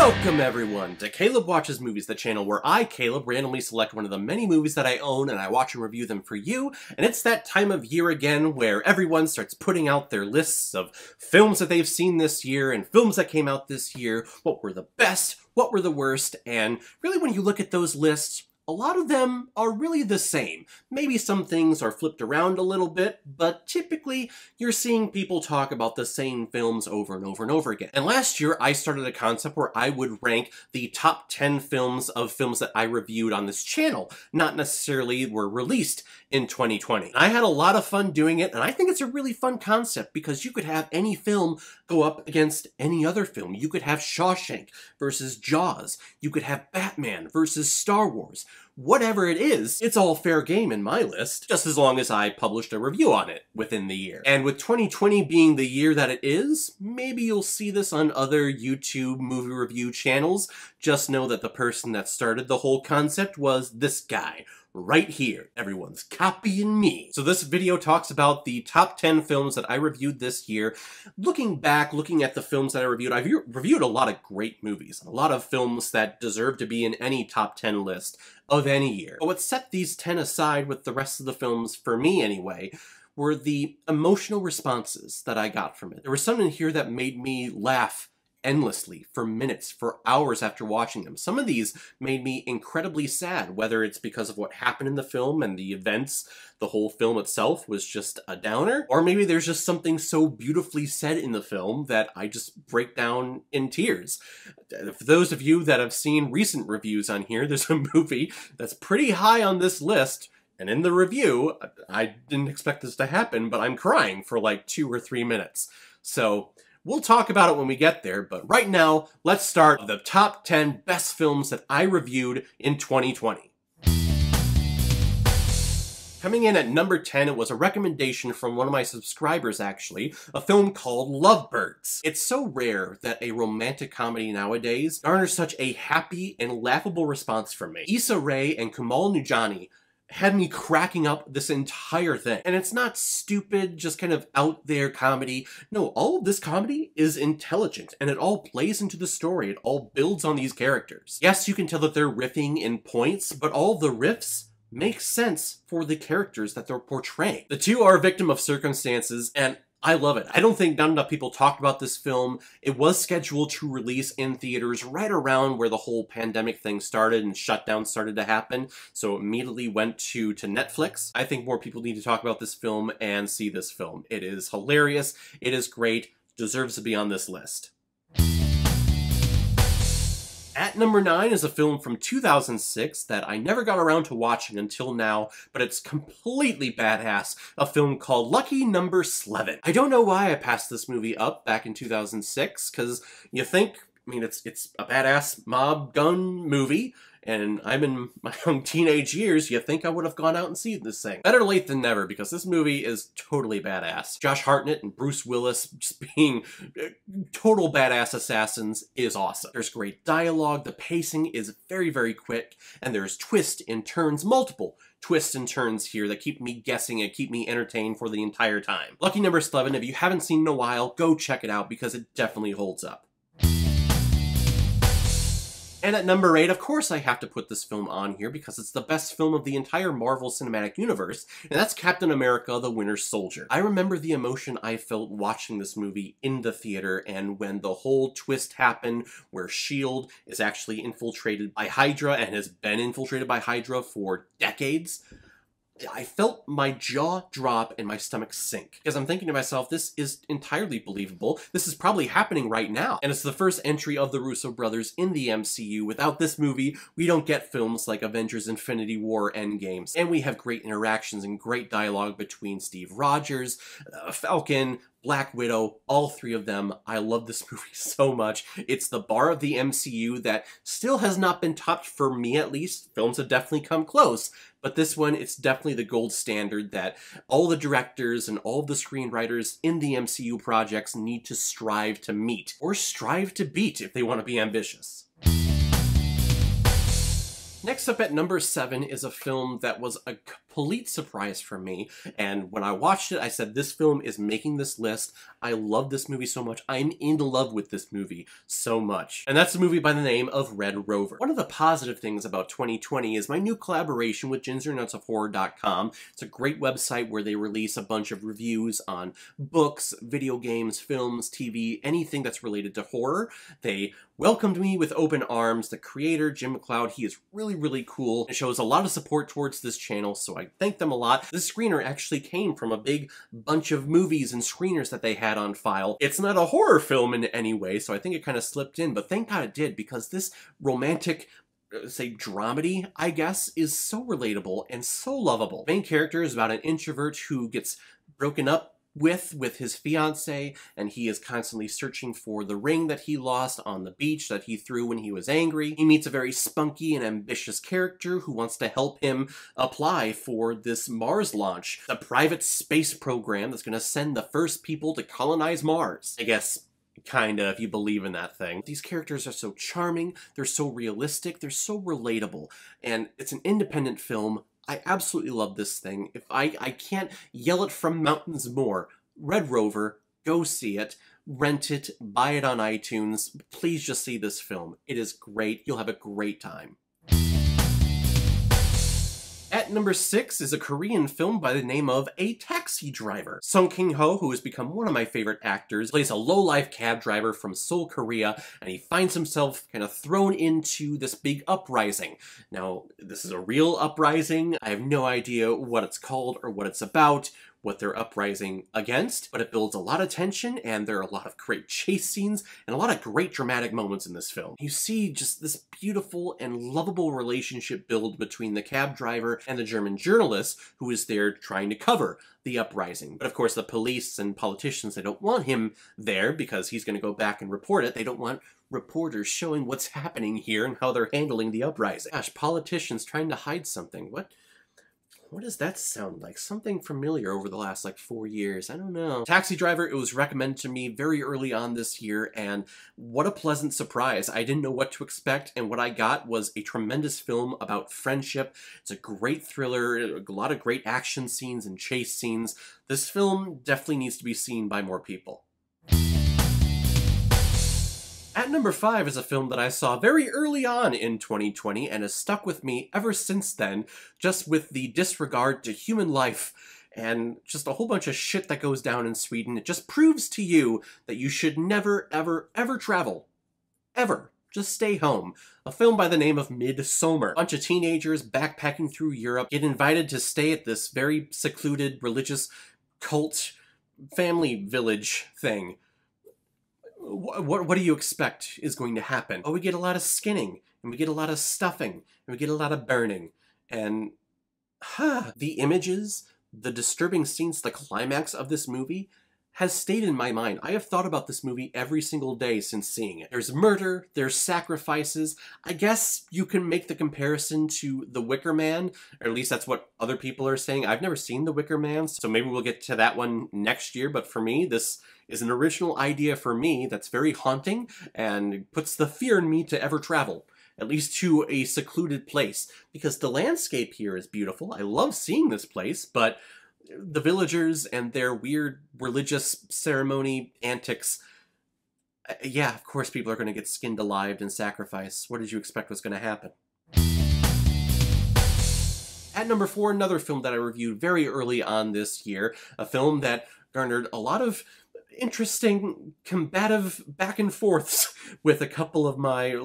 Welcome everyone to Caleb Watches Movies, the channel where I, Caleb, randomly select one of the many movies that I own and I watch and review them for you. And it's that time of year again where everyone starts putting out their lists of films that they've seen this year and films that came out this year, what were the best, what were the worst, and really when you look at those lists, a lot of them are really the same. Maybe some things are flipped around a little bit, but typically you're seeing people talk about the same films over and over and over again. And last year I started a concept where I would rank the top 10 films of films that I reviewed on this channel, not necessarily were released in 2020. I had a lot of fun doing it, and I think it's a really fun concept because you could have any film go up against any other film. You could have Shawshank versus Jaws. You could have Batman versus Star Wars. Whatever it is, it's all fair game in my list, just as long as I published a review on it within the year. And with 2020 being the year that it is, maybe you'll see this on other YouTube movie review channels. Just know that the person that started the whole concept was this guy. Right here. Everyone's copying me. So this video talks about the top 10 films that I reviewed this year. Looking back, looking at the films that I reviewed, I've reviewed a lot of great movies, a lot of films that deserve to be in any top 10 list of any year. But what set these 10 aside with the rest of the films, for me anyway, were the emotional responses that I got from it. There was some in here that made me laugh endlessly, for minutes, for hours after watching them. Some of these made me incredibly sad, whether it's because of what happened in the film and the events, the whole film itself was just a downer, or maybe there's just something so beautifully said in the film that I just break down in tears. For those of you that have seen recent reviews on here, there's a movie that's pretty high on this list, and in the review, I didn't expect this to happen, but I'm crying for like 2 or 3 minutes. So we'll talk about it when we get there, but right now, let's start with the top 10 best films that I reviewed in 2020. Coming in at number 10, it was a recommendation from one of my subscribers, actually, a film called Lovebirds. It's so rare that a romantic comedy nowadays garners such a happy and laughable response from me. Issa Rae and Kumail Nanjiani had me cracking up this entire thing. And it's not stupid, just kind of out there comedy. No, all of this comedy is intelligent, and it all plays into the story. It all builds on these characters. Yes, you can tell that they're riffing in points, but all the riffs make sense for the characters that they're portraying. The two are a victim of circumstances, and I love it. I don't think not enough people talked about this film. It was scheduled to release in theaters right around where the whole pandemic thing started and shutdown started to happen, so it immediately went to Netflix. I think more people need to talk about this film and see this film. It is hilarious, it is great, deserves to be on this list. At number 9 is a film from 2006 that I never got around to watching until now, but it's completely badass, a film called Lucky Number 11. I don't know why I passed this movie up back in 2006, because you think, I mean, it's a badass mob gun movie, and I'm in my young teenage years, you think I would have gone out and seen this thing. Better late than never, because this movie is totally badass. Josh Hartnett and Bruce Willis just being total badass assassins is awesome. There's great dialogue, the pacing is very, very quick, and there's twists and turns, multiple twists and turns here that keep me guessing and keep me entertained for the entire time. Lucky Number 11, if you haven't seen it in a while, go check it out because it definitely holds up. And at number 8, of course I have to put this film on here because it's the best film of the entire Marvel Cinematic Universe, and that's Captain America: The Winter Soldier. I remember the emotion I felt watching this movie in the theater, and when the whole twist happened where S.H.I.E.L.D. is actually infiltrated by Hydra and has been infiltrated by Hydra for decades, I felt my jaw drop and my stomach sink. Because I'm thinking to myself, this is entirely believable. This is probably happening right now. And it's the first entry of the Russo brothers in the MCU. Without this movie, we don't get films like Avengers: Infinity War, Endgames. And we have great interactions and great dialogue between Steve Rogers, Falcon, Black Widow, all three of them. I love this movie so much. It's the bar of the MCU that still has not been topped, for me at least. Films have definitely come close, but this one, it's definitely the gold standard that all the directors and all the screenwriters in the MCU projects need to strive to meet, or strive to beat if they want to be ambitious. Next up at number 7 is a film that was a complete surprise for me, and when I watched it, I said, this film is making this list. I love this movie so much. I'm in love with this movie so much. And that's a movie by the name of Red Rover. One of the positive things about 2020 is my new collaboration with GingerNutsOfHorror.com. It's a great website where they release a bunch of reviews on books, video games, films, TV, anything that's related to horror. They welcomed me with open arms. The creator, Jim McLeod, he is really cool. It shows a lot of support towards this channel, so I thank them a lot. This screener actually came from a big bunch of movies and screeners that they had on file. It's not a horror film in any way, so I think it kind of slipped in, but thank God it did, because this romantic, say, dramedy, I guess, is so relatable and so lovable. The main character is about an introvert who gets broken up with his fiancée, and he is constantly searching for the ring that he lost on the beach that he threw when he was angry. He meets a very spunky and ambitious character who wants to help him apply for this Mars launch, the private space program that's going to send the first people to colonize Mars. I guess, kinda, if you believe in that thing. These characters are so charming, they're so realistic, they're so relatable, and it's an independent film. I absolutely love this thing. If I can't yell it from mountains more. Red Rover, go see it, rent it, buy it on iTunes. Please just see this film. It is great. You'll have a great time. At number 6 is a Korean film by the name of A Taxi Driver. KANG-HO, who has become one of my favorite actors, plays a low-life cab driver from Seoul, Korea, and he finds himself kind of thrown into this big uprising. Now, this is a real uprising. I have no idea what it's called or what it's about, what they're uprising against, but it builds a lot of tension, and there are a lot of great chase scenes and a lot of great dramatic moments in this film. You see just this beautiful and lovable relationship build between the cab driver and the German journalist who is there trying to cover the uprising. But of course the police and politicians, they don't want him there because he's going to go back and report it. They don't want reporters showing what's happening here and how they're handling the uprising. Gosh, politicians trying to hide something. What does that sound like? Something familiar over the last, 4 years. I don't know. Taxi Driver, it was recommended to me very early on this year, and what a pleasant surprise. I didn't know what to expect, and what I got was a tremendous film about friendship. It's a great thriller, a lot of great action scenes and chase scenes. This film definitely needs to be seen by more people. At number 5 is a film that I saw very early on in 2020 and has stuck with me ever since then, just with the disregard to human life and just a whole bunch of shit that goes down in Sweden. It just proves to you that you should never, ever travel. Ever. Just stay home. A film by the name of Midsommar. A bunch of teenagers backpacking through Europe get invited to stay at this very secluded religious cult family village thing. What do you expect is going to happen? Oh, we get a lot of skinning, and we get a lot of stuffing, and we get a lot of burning, and the images, the disturbing scenes, the climax of this movie has stayed in my mind. I have thought about this movie every single day since seeing it. There's murder, there's sacrifices. I guess you can make the comparison to The Wicker Man, or at least that's what other people are saying. I've never seen The Wicker Man, so maybe we'll get to that one next year, but for me, this is an original idea for me that's very haunting and puts the fear in me to ever travel, at least to a secluded place, because the landscape here is beautiful. I love seeing this place, but the villagers and their weird religious ceremony antics, yeah, of course people are going to get skinned alive and sacrificed. What did you expect was going to happen? At number 4, another film that I reviewed very early on this year, a film that garnered a lot of interesting combative back and forths with a couple of my,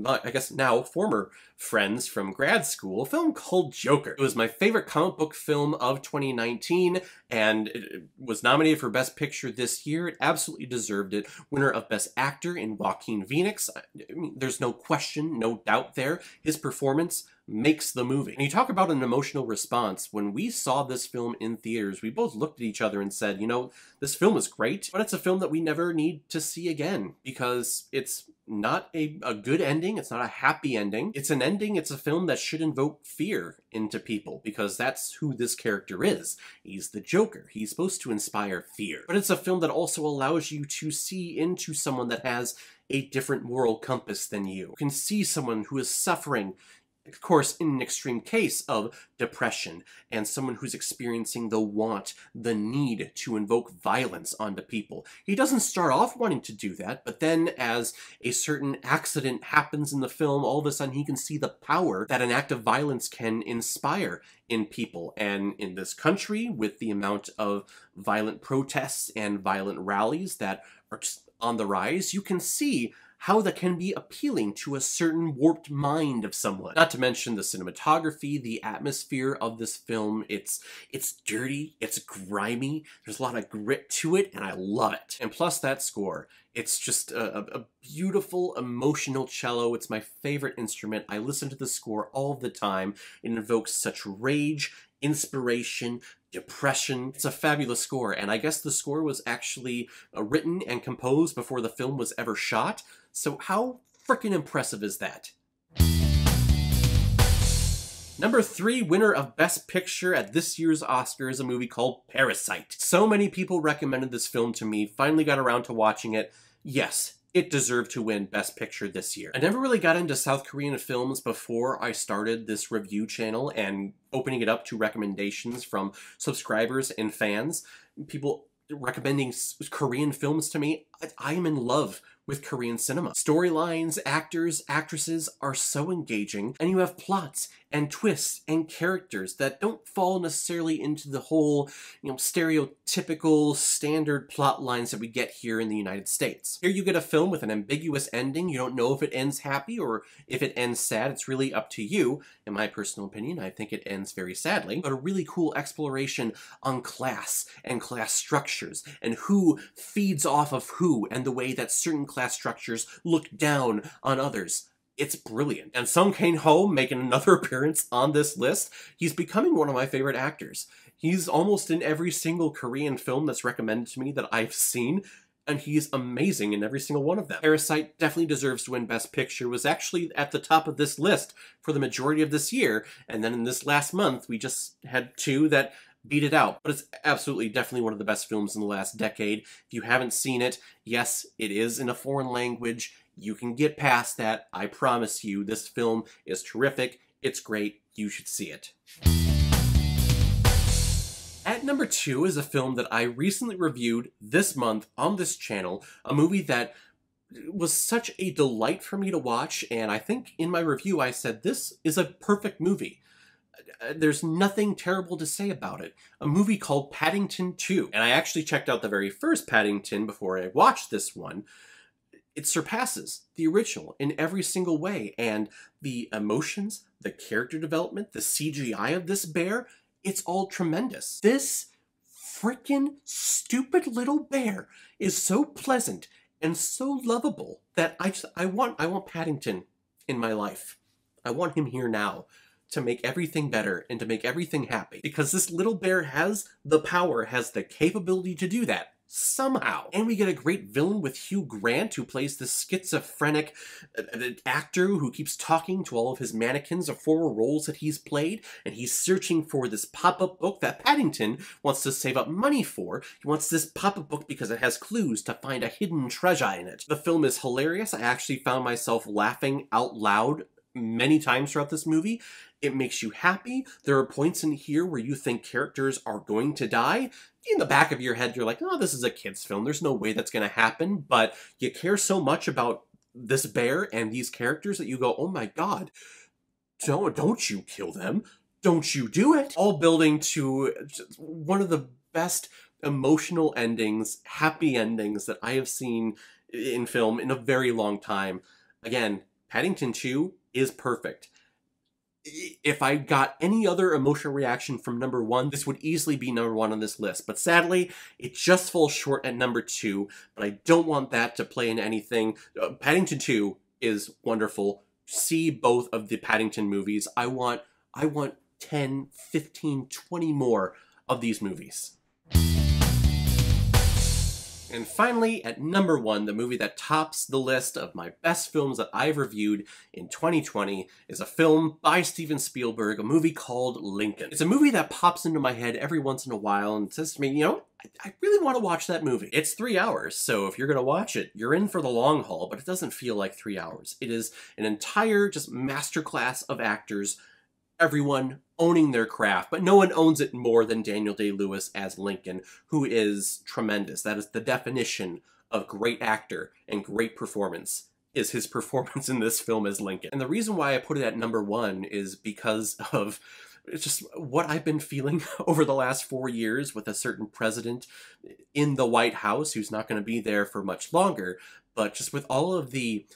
I guess now former friends from grad school, a film called Joker. It was my favorite comic book film of 2019, and it was nominated for Best Picture this year. It absolutely deserved it. Winner of Best Actor in Joaquin Phoenix. I mean, there's no question, no doubt there. His performance makes the movie. And you talk about an emotional response. When we saw this film in theaters, we both looked at each other and said, you know, this film is great, but it's a film that we never need to see again because it's not a good ending. It's not a happy ending. It's an ending. It's a film that should invoke fear into people because that's who this character is. He's the Joker. He's supposed to inspire fear. But it's a film that also allows you to see into someone that has a different moral compass than you. You can see someone who is suffering Of course, in an extreme case of depression and someone who's experiencing the want, the need to invoke violence onto people. He doesn't start off wanting to do that, but then as a certain accident happens in the film, all of a sudden he can see the power that an act of violence can inspire in people. And in this country, with the amount of violent protests and violent rallies that are just on the rise, you can see how that can be appealing to a certain warped mind of someone. Not to mention the cinematography, the atmosphere of this film. It's dirty, it's grimy, there's a lot of grit to it, and I love it. And plus that score. It's just a beautiful, emotional cello. It's my favorite instrument. I listen to the score all the time. It invokes such rage, inspiration, depression. It's a fabulous score, and I guess the score was actually written and composed before the film was ever shot, so how freaking impressive is that? Number 3 winner of Best Picture at this year's Oscar is a movie called Parasite. So many people recommended this film to me, finally got around to watching it. Yes, it deserved to win Best Picture this year. I never really got into South Korean films before I started this review channel and opening it up to recommendations from subscribers and fans. People recommending Korean films to me. I am in love with Korean cinema. Storylines, actors, actresses are so engaging, and you have plots and twists and characters that don't fall necessarily into the whole, stereotypical standard plot lines that we get here in the United States. Here you get a film with an ambiguous ending. You don't know if it ends happy or if it ends sad. It's really up to you. In my personal opinion, I think it ends very sadly, but a really cool exploration on class and class structures and who feeds off of who and the way that certain class structures look down on others. It's brilliant. And KANG-HO making another appearance on this list. He's becoming one of my favorite actors. He's almost in every single Korean film that's recommended to me that I've seen, and he's amazing in every single one of them. Parasite definitely deserves to win Best Picture, was actually at the top of this list for the majority of this year, and then in this last month we just had 2 that beat it out. But it's absolutely definitely one of the best films in the last decade. If you haven't seen it, yes, it is in a foreign language. You can get past that. I promise you, this film is terrific. It's great. You should see it. At number 2 is a film that I recently reviewed this month on this channel, a movie that was such a delight for me to watch, and I think in my review I said this is a perfect movie. There's nothing terrible to say about it. A movie called Paddington 2. And I actually checked out the very first Paddington before I watched this one. It surpasses the original in every single way. And the emotions, the character development, the CGI of this bear, it's all tremendous. This freaking stupid little bear is so pleasant and so lovable that I want Paddington in my life. I want him here now to make everything better and to make everything happy. Because this little bear has the power, has the capability to do that somehow. And we get a great villain with Hugh Grant, who plays this schizophrenic actor who keeps talking to all of his mannequins of former roles that he's played, and he's searching for this pop-up book that Paddington wants to save up money for. He wants this pop-up book because it has clues to find a hidden treasure in it. The film is hilarious. I actually found myself laughing out loud many times throughout this movie. It makes you happy. There are points in here where you think characters are going to die. In the back of your head, you're like, oh, this is a kid's film. There's no way that's going to happen. But you care so much about this bear and these characters that you go, oh my God, don't you kill them. Don't you do it. All building to one of the best emotional endings, happy endings that I have seen in film in a very long time. Again, Paddington 2 is perfect. If I got any other emotional reaction from number 1, this would easily be number 1 on this list. But sadly, it just falls short at number 2. But I don't want that to play in anything. Paddington 2 is wonderful. See both of the Paddington movies. I want 10, 15, 20 more of these movies. And finally, at number 1, the movie that tops the list of my best films that I've reviewed in 2020 is a film by Steven Spielberg, a movie called Lincoln. It's a movie that pops into my head every once in a while and says to me, I really want to watch that movie. It's 3 hours, so if you're going to watch it, you're in for the long haul, but it doesn't feel like 3 hours. It is an entire just masterclass of actors, everyone owning their craft, but no one owns it more than Daniel Day-Lewis as Lincoln, who is tremendous. That is the definition of great actor and great performance, is his performance in this film as Lincoln. And the reason why I put it at #1 is because of it's just what I've been feeling over the last 4 years with a certain president in the White House who's not going to be there for much longer, but just with all of the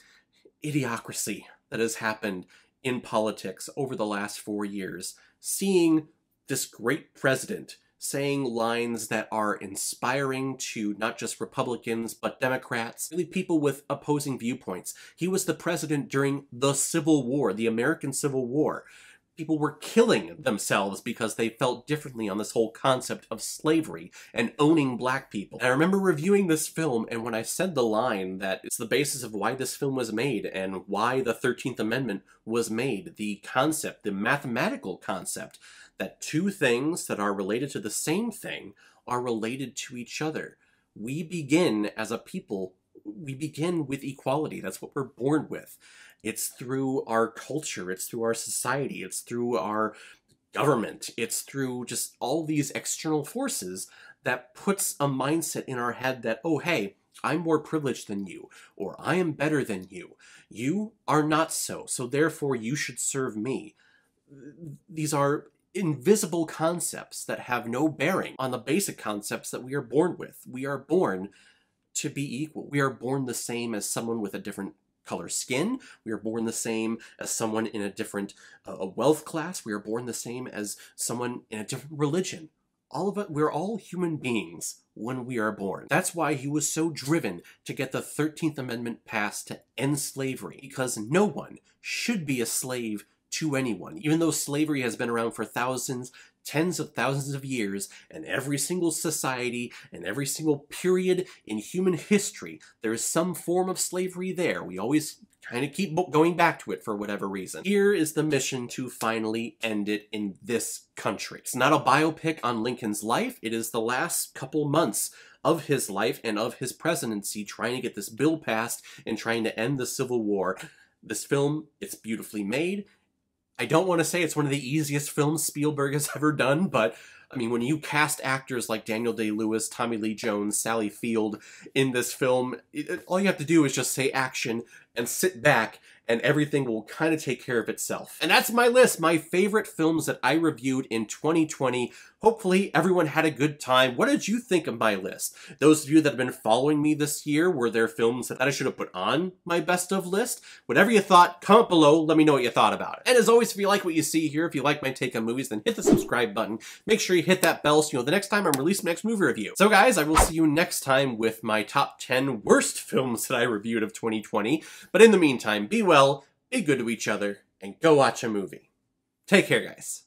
idiocracy that has happened in politics over the last 4 years, seeing this great president saying lines that are inspiring to not just Republicans, but Democrats, really people with opposing viewpoints. He was the president during the Civil War, the American Civil War. People were killing themselves because they felt differently on this whole concept of slavery and owning black people. And I remember reviewing this film, and when I said the line that it's the basis of why this film was made and why the 13th Amendment was made, the concept, the mathematical concept, that two things that are related to the same thing are related to each other. We begin as a people, we begin with equality. That's what we're born with. It's through our culture, it's through our society, it's through our government, it's through just all these external forces that puts a mindset in our head that, oh hey, I'm more privileged than you, or I am better than you. You are not so, so therefore you should serve me. These are invisible concepts that have no bearing on the basic concepts that we are born with. We are born to be equal. We are born the same as someone with a different color skin. We are born the same as someone in a different wealth class. We are born the same as someone in a different religion. All of it, we're all human beings when we are born. That's why he was so driven to get the 13th Amendment passed to end slavery, because no one should be a slave to anyone. Even though slavery has been around for thousands, tens of thousands of years, and every single society and every single period in human history, there is some form of slavery there. We always kind of keep going back to it for whatever reason. Here is the mission to finally end it in this country. It's not a biopic on Lincoln's life. It is the last couple months of his life and of his presidency trying to get this bill passed and trying to end the Civil War. This film, it's beautifully made. I don't want to say it's one of the easiest films Spielberg has ever done, but I mean, when you cast actors like Daniel Day-Lewis, Tommy Lee Jones, Sally Field in this film, all you have to do is just say action and sit back and everything will kind of take care of itself. And that's my list, my favorite films that I reviewed in 2020. Hopefully everyone had a good time. What did you think of my list? Those of you that have been following me this year, were there films that I should have put on my best of list? Whatever you thought, comment below, let me know what you thought about it. And as always, if you like what you see here, if you like my take on movies, then hit the subscribe button. Make sure you hit that bell so you know the next time I'm releasing my next movie review. So guys, I will see you next time with my top 10 worst films that I reviewed of 2020. But in the meantime, be well, be good to each other, and go watch a movie. Take care, guys.